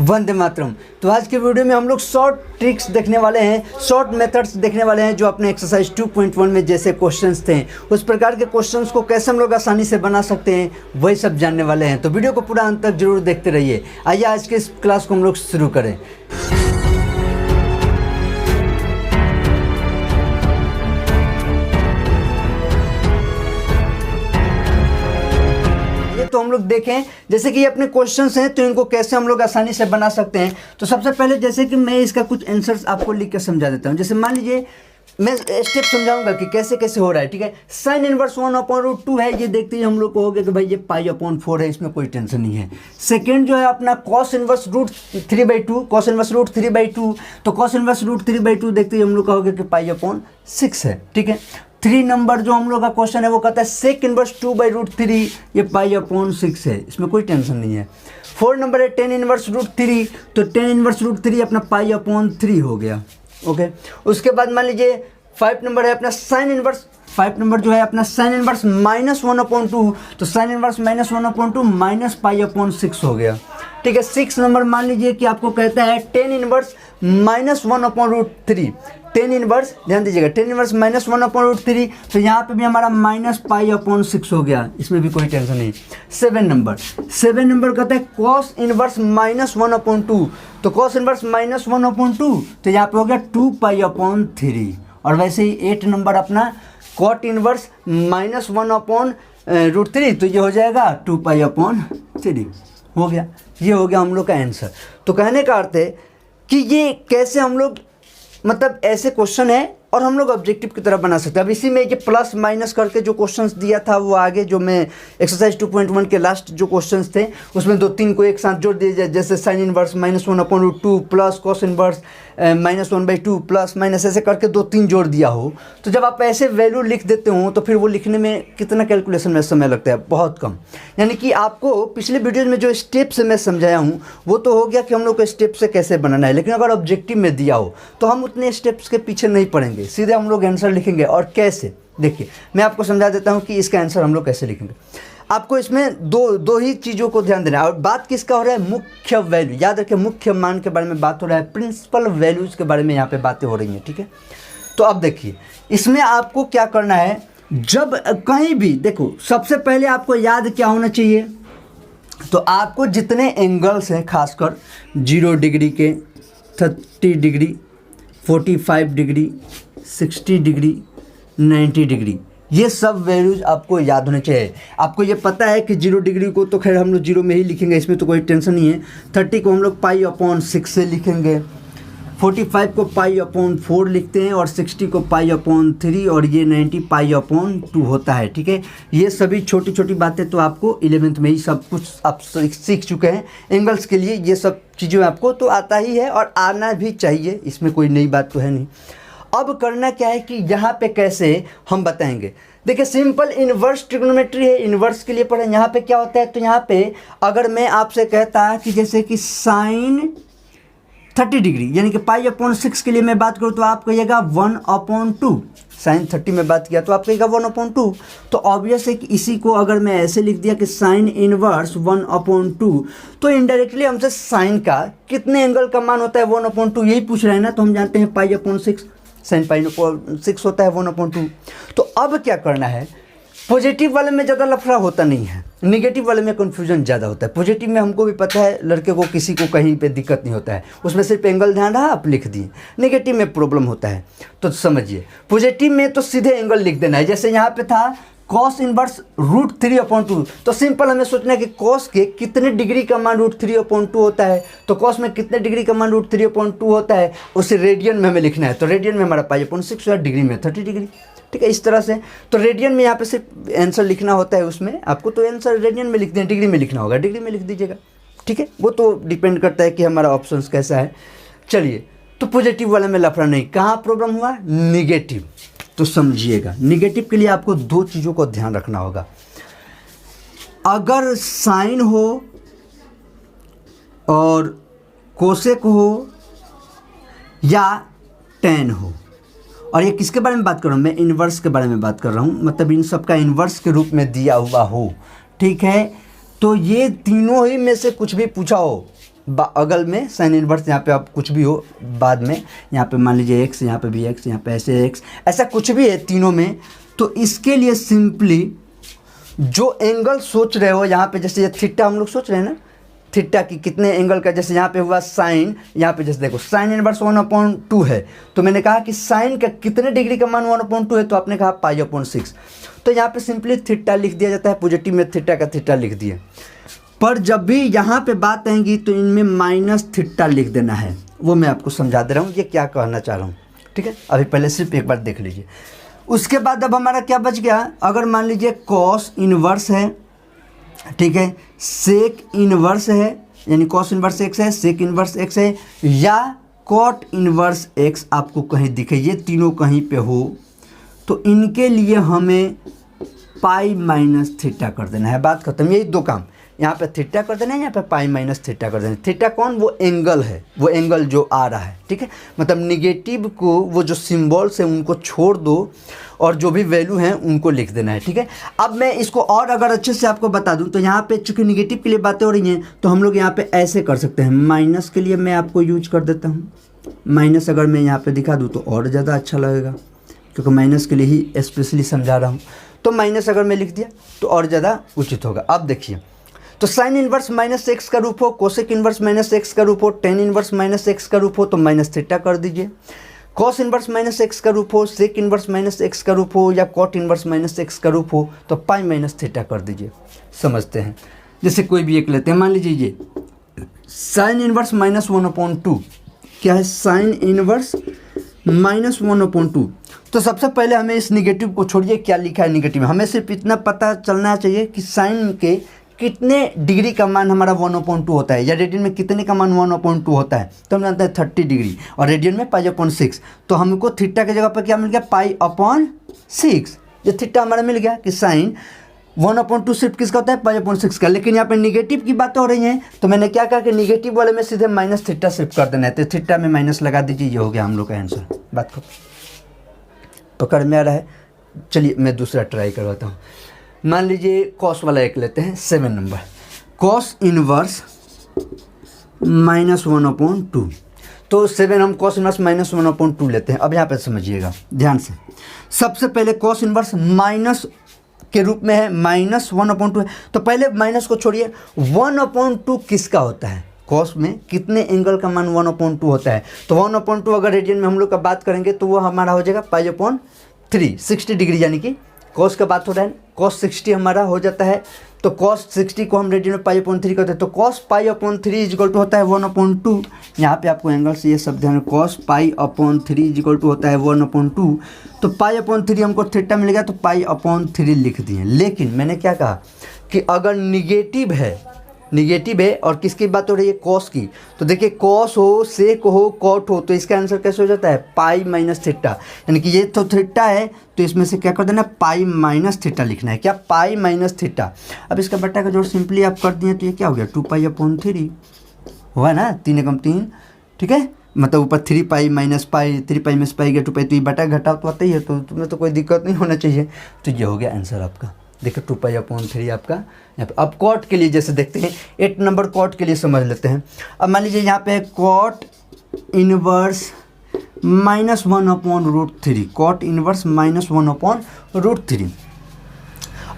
वंदे मातरम। तो आज के वीडियो में हम लोग शॉर्ट ट्रिक्स देखने वाले हैं, शॉर्ट मेथड्स देखने वाले हैं जो अपने एक्सरसाइज 2.1 में जैसे क्वेश्चंस थे उस प्रकार के क्वेश्चंस को कैसे हम लोग आसानी से बना सकते हैं वही सब जानने वाले हैं। तो वीडियो को पूरा अंत तक जरूर देखते रहिए। आइए आज के इस क्लास को हम लोग शुरू करें। तो हम लोग देखें जैसे कि ये अपने क्वेश्चंस हैं तो इनको कैसे हम लोग आसानी से बना सकते हैं। तो सबसे पहले जैसे कि मैं इसका कुछ आंसर्स आपको लिख के समझा देता हूँ। जैसे मान लीजिए मैं स्टेप समझाऊंगा कि कैसे कैसे हो रहा है, ठीक है। साइन इनवर्स 1/√2 है, ये देखते ही हम लोग को हो गया कि भाई ये π/4 है, इसमें कोई टेंशन नहीं है। सेकेंड जो है अपना कॉस इनवर्स √3/2, कॉस इनवर्स √3/2, तो कॉस इनवर्स √3/2 देखते ही हम लोग का हो गया कि π/6 है, ठीक है। 3 नंबर जो हम लोग का क्वेश्चन है वो कहता है सेक इनवर्स 2/√3, ये π/6 है, इसमें कोई टेंशन नहीं है। 4 नंबर है टेन इनवर्स √3, तो टेन इनवर्स √3 अपना π/3 हो गया, ओके। उसके बाद मान लीजिए 5 नंबर है अपना साइन इनवर्स, 5 नंबर जो है अपना साइन इनवर्स -1/2, तो साइन इनवर्स -1/2 माइनस π/6 हो गया, ठीक है। 6 नंबर मान लीजिए कि आपको कहता है टेन इनवर्स -1/√3, टेन इनवर्स ध्यान दीजिएगा, टेन इनवर्स -1/√3, तो यहाँ पे भी हमारा -π/6 हो गया, इसमें भी कोई टेंशन नहीं। 7 नंबर कहता है कॉस इनवर्स -1/2, तो कॉस इनवर्स -1/2, तो यहाँ पे हो गया 2π/3। और वैसे ही 8 नंबर अपना कॉट इनवर्स -1/√3, तो ये हो जाएगा 2π/3 हो गया। ये हो गया हम लोग का आंसर। तो कहने का अर्थ है कि ये कैसे हम लोग मतलब ऐसे क्वेश्चन है और हम लोग ऑब्जेक्टिव की तरह बना सकते हैं। अब इसी में ये प्लस माइनस करके जो क्वेश्चंस दिया था वो आगे जो मैं एक्सरसाइज 2.1 के लास्ट जो क्वेश्चंस थे उसमें 2-3 को एक साथ जोड़ दिए जाए, जैसे sine inverse -1/2 plus cos inverse -1/2 plus minus, ऐसे करके 2-3 जोड़ दिया हो। तो जब आप ऐसे वैल्यू लिख देते हो तो फिर वो लिखने में कितना कैलकुलेशन में समय लगता है, बहुत कम। यानी कि आपको पिछले वीडियो में जो स्टेप से मैं समझाया हूँ वो तो हो गया कि हम लोग को स्टेप से कैसे बनाना है, लेकिन अगर ऑब्जेक्टिव में दिया हो तो हम उतने स्टेप्स के पीछे नहीं पड़ेंगे, सीधे हम लोग आंसर लिखेंगे। और कैसे, देखिए मैं आपको समझा देता हूँ कि इसका आंसर हम लोग कैसे लिखेंगे। आपको इसमें दो ही चीज़ों को ध्यान देना है। और बात किसका हो रहा है, मुख्य वैल्यू, याद रखिए मुख्य मान के बारे में बात हो रहा है, प्रिंसिपल वैल्यूज़ के बारे में यहाँ पे बातें हो रही हैं, ठीक है। तो अब देखिए इसमें आपको क्या करना है, जब कहीं भी देखो सबसे पहले आपको याद क्या होना चाहिए, तो आपको जितने एंगल्स हैं खासकर 0 डिग्री के, 30 डिग्री, 45 डिग्री, 60 डिग्री, 90 डिग्री, ये सब वैल्यूज आपको याद होने चाहिए। आपको ये पता है कि 0 डिग्री को तो खैर हम लोग 0 में ही लिखेंगे, इसमें तो कोई टेंशन नहीं है। 30 को हम लोग π/6 से लिखेंगे, 45 को π/4 लिखते हैं, और 60 को π/3, और ये 90 π/2 होता है, ठीक है। ये सभी छोटी छोटी बातें तो आपको 11th में ही सब कुछ आप सीख चुके हैं। एंगल्स के लिए ये सब चीज़ें आपको तो आता ही है और आना भी चाहिए, इसमें कोई नई बात तो है नहीं। अब करना क्या है कि यहाँ पे कैसे हम बताएंगे। देखिए सिंपल इन्वर्स ट्रिग्नोमेट्री है, इन्वर्स के लिए पढ़े। यहाँ पे क्या होता है, तो यहाँ पे अगर मैं आपसे कहता कि जैसे कि साइन 30 डिग्री यानी कि π/6 के लिए मैं बात करूँ तो आप कहिएगा 1/2, साइन 30 में बात किया तो आप कहिएगा 1/2। तो ऑब्वियस है कि इसी को अगर मैं ऐसे लिख दिया कि साइन इनवर्स 1/2, तो इनडायरेक्टली हमसे साइन का कितने एंगल का मान होता है 1/2 यही पूछ रहे हैं ना। तो हम जानते हैं π/6, साइन π/6 होता है 1/2। तो अब क्या करना है, पॉजिटिव वाले में ज़्यादा लफड़ा होता नहीं है, निगेटिव वाले में कन्फ्यूजन ज़्यादा होता है। पॉजिटिव में हमको भी पता है लड़के को किसी को कहीं पे दिक्कत नहीं होता है, उसमें सिर्फ एंगल ध्यान रहा आप लिख दिए। नेगेटिव में प्रॉब्लम होता है, तो समझिए पॉजिटिव में तो सीधे एंगल लिख देना है। जैसे यहाँ पे था कॉस इनवर्स √3/2, तो सिंपल हमें सोचना है कि कॉस के कितने डिग्री का मान √3/2 होता है, तो कॉस में कितने डिग्री का मान √3/2 होता है उसे रेडियन में हमें लिखना है। तो रेडियन में हमारा π/6 है, डिग्री में 30 डिग्री, ठीक है, इस तरह से। तो रेडियन में यहाँ पे सिर्फ आंसर लिखना होता है, उसमें आपको तो आंसर रेडियन में लिख दें, डिग्री में लिखना होगा डिग्री में लिख दीजिएगा, ठीक है। वो तो डिपेंड करता है कि हमारा ऑप्शन कैसा है। चलिए, तो पॉजिटिव वाले में लफड़ा नहीं, कहाँ प्रॉब्लम हुआ, निगेटिव। तो समझिएगा निगेटिव के लिए आपको 2 चीज़ों को ध्यान रखना होगा। अगर साइन हो और कोसेक हो या टेन हो, और ये किसके बारे में बात कर रहा हूँ मैं, इन्वर्स के बारे में बात कर रहा हूँ, मतलब इन सब का इन्वर्स के रूप में दिया हुआ हो, ठीक है। तो ये तीनों ही में से कुछ भी पूछा हो अगल में साइन इनवर्स, यहाँ पे आप कुछ भी हो बाद में, यहाँ पे मान लीजिए एक्स, यहाँ पे भी एक्स, यहाँ पे ऐसे एक्स, ऐसा कुछ भी है तीनों में। तो इसके लिए सिंपली जो एंगल सोच रहे हो यहाँ पे, जैसे ये थीटा हम लोग सोच रहे हैं ना, थीटा की कितने एंगल का, जैसे यहाँ पे हुआ साइन, यहाँ पे जैसे देखो साइन इनवर्स 1/2 है, तो मैंने कहा कि साइन का कितने डिग्री का मान 1/2 है, तो आपने कहा π/6। तो यहाँ पे सिंपली थीटा लिख दिया जाता है, पॉजिटिव में थीटा का थीटा लिख दिए। पर जब भी यहाँ पे बात आएंगी तो इनमें माइनस थीटा लिख देना है, वो मैं आपको समझा दे रहा हूँ ये क्या कहना चाह रहा हूँ, ठीक है। अभी पहले सिर्फ एक बार देख लीजिए। उसके बाद अब हमारा क्या बच गया, अगर मान लीजिए कॉस इनवर्स है, ठीक है, सेक इनवर्स है, यानी कॉस इनवर्स एक्स है, सेक इनवर्स एक्स है, या कॉट इनवर्स एक्स आपको कहीं दिखे, ये तीनों कहीं पे हो, तो इनके लिए हमें π-θ कर देना है, बात खत्म। यही दो काम, यहाँ पे थीटा कर देना है, यहाँ पे π-θ कर देना है। थीटा कौन, वो एंगल है, वो एंगल जो आ रहा है, ठीक है। मतलब निगेटिव को, वो जो सिम्बॉल्स हैं उनको छोड़ दो और जो भी वैल्यू हैं उनको लिख देना है, ठीक है। अब मैं इसको और अगर अच्छे से आपको बता दूं तो यहाँ पे चूंकि निगेटिव के लिए बातें हो रही हैं तो हम लोग यहाँ पे ऐसे कर सकते हैं, माइनस के लिए मैं आपको यूज कर देता हूँ। माइनस अगर मैं यहाँ पे दिखा दूँ तो और ज़्यादा अच्छा लगेगा, क्योंकि माइनस के लिए ही स्पेशली समझा रहा हूँ। तो माइनस अगर मैं लिख दिया तो और ज़्यादा उचित होगा। अब देखिए, तो साइन इनवर्स -x का रूप हो, कोसेक इनवर्स -x का रूप हो, टेन इनवर्स -x का रूप हो तो -θ कर दीजिए। कॉस इनवर्स -x का रूप हो, सेक इनवर्स -x का रूप हो, या कॉट इनवर्स -x का रूप हो तो π-θ कर दीजिए। समझते हैं, जैसे कोई भी एक लेते हैं, मान लीजिए ये साइन इनवर्स -1/2, क्या है, साइन इनवर्स -1/2। तो सबसे पहले हमें इस निगेटिव को छोड़िए, क्या लिखा है निगेटिव में, हमें सिर्फ इतना पता चलना चाहिए कि साइन के कितने डिग्री का मान हमारा 1/2 होता है, या रेडियन में कितने का मान 1/2 होता है। तो हम जानते हैं 30 डिग्री, और रेडियन में π/6। तो हमको थीटा की जगह पर क्या मिल गया, π/6। ये थीटा हमारा मिल गया कि साइन 1/2 सिर्फ किसका होता है, π/6 का। लेकिन यहाँ पे निगेटिव की बातें हो रही हैं, तो मैंने क्या कहा कि निगेटिव वाले में सीधे -θ शिफ्ट कर देना है, तो थीटा में माइनस लगा दीजिए, ये हो गया हम लोग का आंसर। बात को पकड़ में आ रहा है। चलिए मैं दूसरा ट्राई करवाता हूँ। मान लीजिए कॉस वाला एक लेते हैं, 7 नंबर, कॉस इनवर्स -1/2। तो 7 हम कॉस इनवर्स -1/2 लेते हैं। अब यहाँ पे समझिएगा ध्यान से, सबसे पहले कॉस इनवर्स माइनस के रूप में है, -1/2 है, तो पहले माइनस को छोड़िए। 1/2 किसका होता है, कॉस में कितने एंगल का मान 1/2 होता है। तो 1/2 अगर रेडियन में हम लोग का बात करेंगे तो वो हमारा हो जाएगा π/3, 60 डिग्री, यानी कि कॉस का बात हो रहा है, कॉस 60 हमारा हो जाता है। तो कॉस 60 को हम रेडियन में π/3 करते हैं, तो कॉस π/3 इक्वल टू होता है 1/2। यहाँ पे आपको एंगल से ये सब ध्यान, कॉस π/3 इक्वल टू होता है 1/2। तो π/3 हमको थीटा मिल गया, तो π/3 लिख दिए। लेकिन मैंने क्या कहा कि अगर निगेटिव है और किसकी बात हो रही है, कॉस की, तो देखिए कॉस हो, सेक हो, कॉट हो, तो इसका आंसर कैसे हो जाता है, π-θ। यानी कि ये तो थीटा है, तो इसमें से क्या कर देना, π-θ लिखना है, क्या, π-θ। अब इसका बट्टा का जोड़ सिंपली आप कर दिए तो ये क्या हो गया, 2π/3 हुआ ना, 3 एकम 3, ठीक है। मतलब ऊपर 3π - π, 3π में π गया 2π, तो ये बटा घटाव तो आता ही है, तो तुम्हें तो कोई दिक्कत नहीं होना चाहिए। तो ये हो गया आंसर आपका। देखिए 2π/3 आपका यहाँ पे। अब कॉट के लिए जैसे देखते हैं, 8 नंबर कॉट के लिए समझ लेते हैं। अब मान लीजिए यहाँ पे कॉट इनवर्स -1/√3, कॉट इनवर्स -1/√3।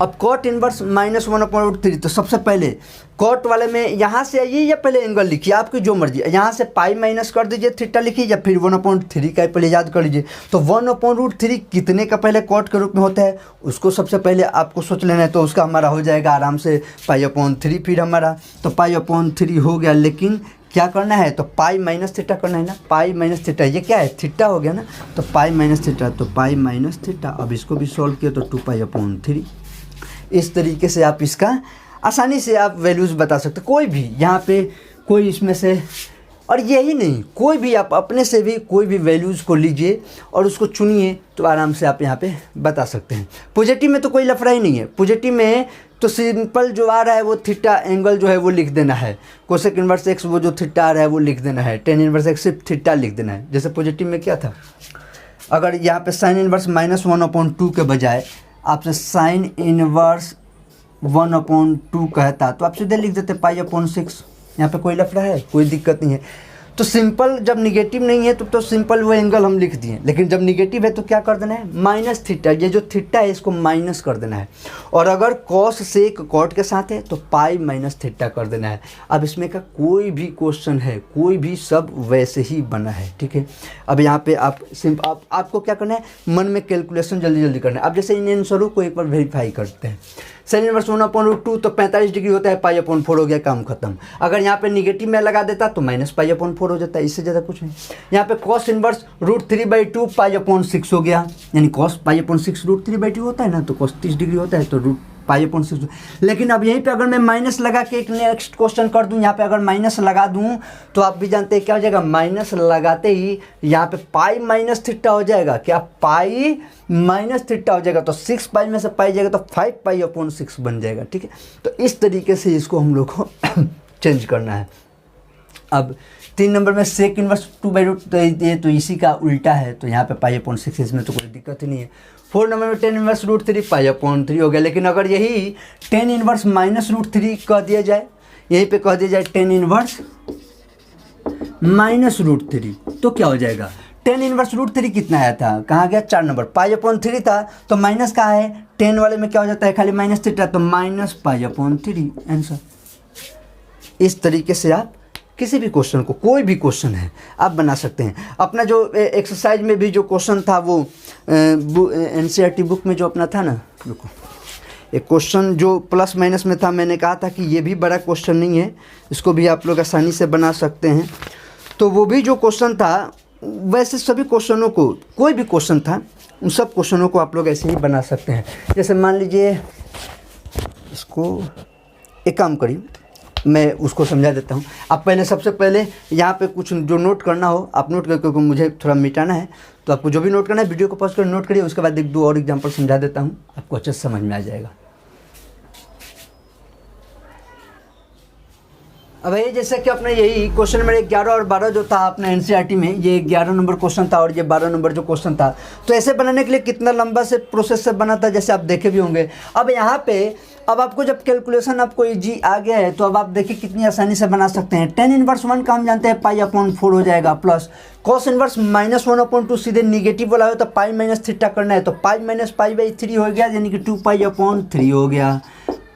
अब कॉट इनवर्स -1/√3, तो सबसे पहले कॉट वाले में यहाँ से आइए या पहले एंगल लिखिए, आपकी जो मर्जी, यहाँ से पाई माइनस कर दीजिए, थीटा लिखिए, या फिर 1/3 का पहले याद कर लीजिए। तो 1/√3 कितने का पहले कॉट के रूप में होता है, उसको सबसे पहले आपको सोच लेना है। तो उसका हमारा हो जाएगा आराम से π/3, फिर हमारा तो π/3 हो गया। लेकिन क्या करना है, तो π-θ करना है ना, π-θ, ये क्या है, थीटा हो गया ना, तो π-θ, तो π-θ। अब इसको भी सॉल्व किया तो 2π/3। इस तरीके से आप इसका आसानी से आप वैल्यूज़ बता सकते, कोई भी यहाँ पे कोई इसमें से, और यही नहीं, कोई भी आप अपने से भी कोई भी वैल्यूज़ को लीजिए और उसको चुनिए, तो आराम से आप यहाँ पे बता सकते हैं। पॉजिटिव में तो कोई लफड़ा ही नहीं है, पॉजिटिव में तो सिंपल जो आ रहा है वो थीटा एंगल जो है वो लिख देना है, कोसेक इनवर्स एक्स वो जो थीटा आ रहा है वो लिख देना है, टेन इनवर्स एक्स सिर्फ थीटा लिख देना है। जैसे पॉजिटिव में क्या था, अगर यहाँ पे साइन इनवर्स -1/2 के बजाय आपसे साइन इनवर्स 1/2 कहता तो आप सीधे लिख देते π/6, यहाँ पे कोई लफड़ा है, कोई दिक्कत नहीं है। तो सिंपल जब निगेटिव नहीं है तो सिंपल वो एंगल हम लिख दिए, लेकिन जब निगेटिव है तो क्या कर देना है, माइनस थीटा, ये जो थीटा है इसको माइनस कर देना है। और अगर कॉस सेक कॉट के साथ है तो पाई माइनस थीटा कर देना है। अब इसमें का कोई भी क्वेश्चन है, कोई भी सब वैसे ही बना है, ठीक है। अब यहाँ पे आपको क्या करना है, मन में कैलकुलेशन जल्दी जल्दी करना है। अब जैसे इन आंसरों को एक बार वेरीफाई करते हैं। साइन इनवर्स 1/√2 तो 45 डिग्री होता है, पाई/4 हो गया, काम खत्म। अगर यहाँ पे निगेटिव में लगा देता तो माइनस पाई/4 हो जाता है, इससे ज़्यादा कुछ नहीं। यहाँ पे कॉस इनवर्स √3/2 पाई/6 हो गया, यानी कॉस पाई/6 √3/2 होता है ना, तो कॉस 30 डिग्री होता है तो पाई/6। लेकिन अब यहीं पे अगर मैं माइनस लगा के एक नेक्स्ट क्वेश्चन कर दूं, यहाँ पे अगर माइनस लगा दूं तो आप भी जानते हैं क्या हो जाएगा, माइनस लगाते ही यहाँ पे पाई माइनस थीटा हो जाएगा। क्या, पाई माइनस थीटा हो जाएगा, तो 6 पाई में से पाई जाएगा तो 5 पाई/6 बन जाएगा, ठीक है। तो इस तरीके से इसको हम लोग को चेंज करना है। अब 3 नंबर में सेक इनवर्स 2/√, तो इसी का उल्टा है, तो यहाँ पे पाई/6, इसमें तो कोई दिक्कत ही नहीं है। 4 नंबर में 10 इनवर्स √3 पाई/3 हो गया। लेकिन अगर यही 10 इनवर्स माइनस √3 कह दिया जाए, यहीं पे कह दिया जाए 10 इनवर्स माइनस √3 तो क्या हो जाएगा, 10 इनवर्स √3 कितना आया था, कहाँ गया, 4 नंबर, पाई/3 था तो माइनस कहाँ है, 10 वाले में क्या हो जाता है, खाली माइनस थीटा, तो माइनस पाई/3 आंसर। इस तरीके से आप किसी भी क्वेश्चन को, कोई भी क्वेश्चन है आप बना सकते हैं। अपना जो एक्सरसाइज में भी जो क्वेश्चन था वो NCERT बुक में जो अपना था ना, रुको, एक क्वेश्चन जो प्लस माइनस में था, मैंने कहा था कि ये भी बड़ा क्वेश्चन नहीं है, इसको भी आप लोग आसानी से बना सकते हैं। तो वो भी जो क्वेश्चन था, वैसे सभी क्वेश्चनों को, कोई भी क्वेश्चन था उन सब क्वेश्चनों को आप लोग ऐसे ही बना सकते हैं। जैसे मान लीजिए, इसको एक काम करिए, मैं उसको समझा देता हूँ। आप पहले, सबसे पहले यहाँ पे कुछ जो नोट करना हो आप नोट करके, क्योंकि मुझे थोड़ा मिटाना है, तो आपको जो भी नोट करना है वीडियो को पॉज कर नोट करिए। उसके बाद 1-2 और एग्जांपल समझा देता हूँ, आपको अच्छे से समझ में आ जाएगा। अब ये जैसे कि अपने यही क्वेश्चन नंबर 11 और 12 जो था अपना NCERT में, ये 11 नंबर क्वेश्चन था और ये 12 नंबर जो क्वेश्चन था, तो ऐसे बनाने के लिए कितना लंबा से प्रोसेस से बना था, जैसे आप देखे भी होंगे। अब यहाँ पे अब आपको जब कैलकुलेशन आपको इजी आ गया है, तो अब आप देखिए कितनी आसानी से बना सकते हैं। 10 इनवर्स 1 का हम जानते हैं पाई/4 हो जाएगा, प्लस कॉस इनवर्स -1/2 सीधे निगेटिव वाला हो तो पाई माइनस थीटा करना है, तो पाई माइनस पाई/3 हो गया, यानी कि 2 पाई/3 हो गया,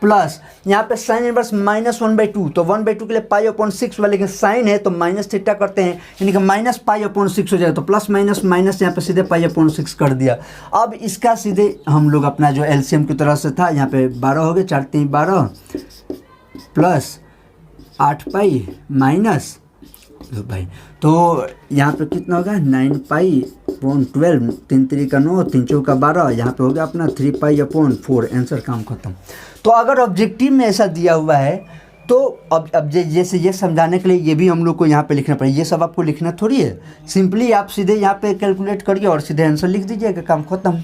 प्लस यहाँ पे साइन इनवर्स -1/2, तो 1/2 के लिए पाई/6 वाले, लेकिन साइन है तो माइनस थीटा करते हैं, यानी कि माइनस पाई/6 हो जाएगा, तो प्लस माइनस माइनस यहाँ पे सीधे पाई/6 कर दिया। अब इसका सीधे हम लोग अपना जो एलसीएम की तरह से था, यहाँ पे 12 हो गए, 4 3 12 प्लस 8 पाई माइनस भाई, तो यहाँ पे कितना होगा, 9 पाई/12, 3 3 का 9, 3 4 का 12, यहाँ पे हो गया अपना 3 पाई/4, आंसर, काम खत्म। तो अगर ऑब्जेक्टिव में ऐसा दिया हुआ है तो अब जैसे ये समझाने के लिए ये भी हम लोग को यहाँ पे लिखना पड़ेगा। ये सब आपको लिखना थोड़ी है, सिंपली आप सीधे यहाँ पे कैलकुलेट करिए और सीधे आंसर लिख दीजिएगा, काम खत्म।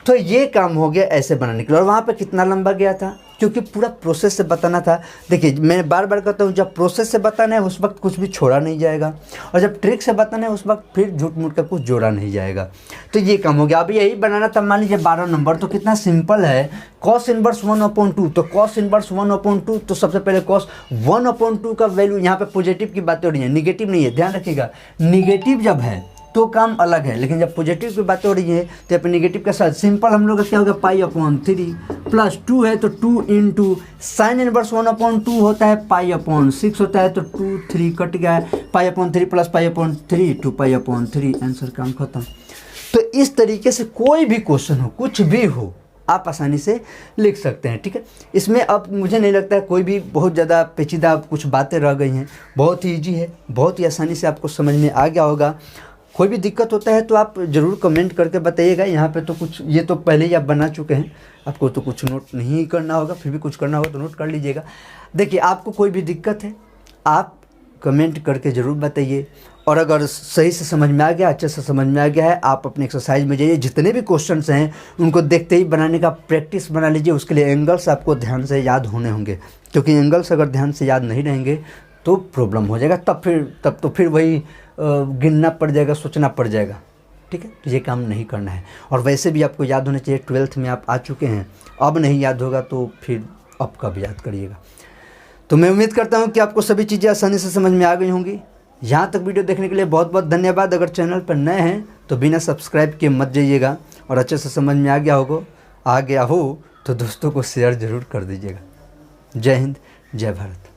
तो ये काम हो गया ऐसे बनाने के लिए। और वहाँ पे कितना लंबा गया था, क्योंकि पूरा प्रोसेस से बताना था। देखिए मैं बार बार कहता हूँ, जब प्रोसेस से बताना है उस वक्त कुछ भी छोड़ा नहीं जाएगा, और जब ट्रिक से बताना है उस वक्त फिर झूठ मूठ का कुछ जोड़ा नहीं जाएगा। तो ये काम हो गया। अब यही बनाना था, मान लीजिए 12 नंबर, तो कितना सिंपल है, कॉस इनवर्स 1/2, तो कॉस इनवर्स 1/2, तो सबसे पहले कॉस 1/2 का वैल्यू, यहाँ पे पॉजिटिव की बातें हो रही है, निगेटिव नहीं है, ध्यान रखिएगा। निगेटिव जब है तो काम अलग है, लेकिन जब पॉजिटिव की बातें हो रही है तो यहाँ पे निगेटिव के साथ सिंपल हम लोग का क्या होगा, पाई/3 प्लस 2 है तो 2 इंटू साइन इनवर्स 1/2 होता है पाई/6 होता है, तो 2 3 कट गया है, पाई/3 प्लस पाई/3 2 पाई/3, आंसर, काम खत्म। तो इस तरीके से कोई भी क्वेश्चन हो, कुछ भी हो, आप आसानी से लिख सकते हैं, ठीक है। इसमें अब मुझे नहीं लगता है कोई भी बहुत ज़्यादा पेचीदा कुछ बातें रह गई हैं, बहुत ही ईजी है, बहुत ही आसानी से आपको समझ में आ गया होगा। कोई भी दिक्कत होता है तो आप ज़रूर कमेंट करके बताइएगा। यहाँ पे तो कुछ, ये तो पहले ही आप बना चुके हैं, आपको तो कुछ नोट नहीं करना होगा, फिर भी कुछ करना होगा तो नोट कर लीजिएगा। देखिए आपको कोई भी दिक्कत है आप कमेंट करके ज़रूर बताइए, और अगर सही से समझ में आ गया, अच्छे से समझ में आ गया है, आप अपने एक्सरसाइज में जाइए, जितने भी क्वेश्चंस हैं उनको देखते ही बनाने का प्रैक्टिस बना लीजिए। उसके लिए एंगल्स आपको ध्यान से याद होने होंगे, क्योंकि एंगल्स अगर ध्यान से याद नहीं रहेंगे तो प्रॉब्लम हो जाएगा, तब तो फिर वही गिनना पड़ जाएगा, सोचना पड़ जाएगा, ठीक है। तो ये काम नहीं करना है। और वैसे भी आपको याद होना चाहिए, 12th में आप आ चुके हैं, अब नहीं याद होगा तो फिर अब कब याद करिएगा। तो मैं उम्मीद करता हूँ कि आपको सभी चीज़ें आसानी से समझ में आ गई होंगी। यहाँ तक वीडियो देखने के लिए बहुत बहुत धन्यवाद। अगर चैनल पर नए हैं तो बिना सब्सक्राइब किए मत जाइएगा, और अच्छे से समझ में आ गया हो तो दोस्तों को शेयर ज़रूर कर दीजिएगा। जय हिंद, जय भारत।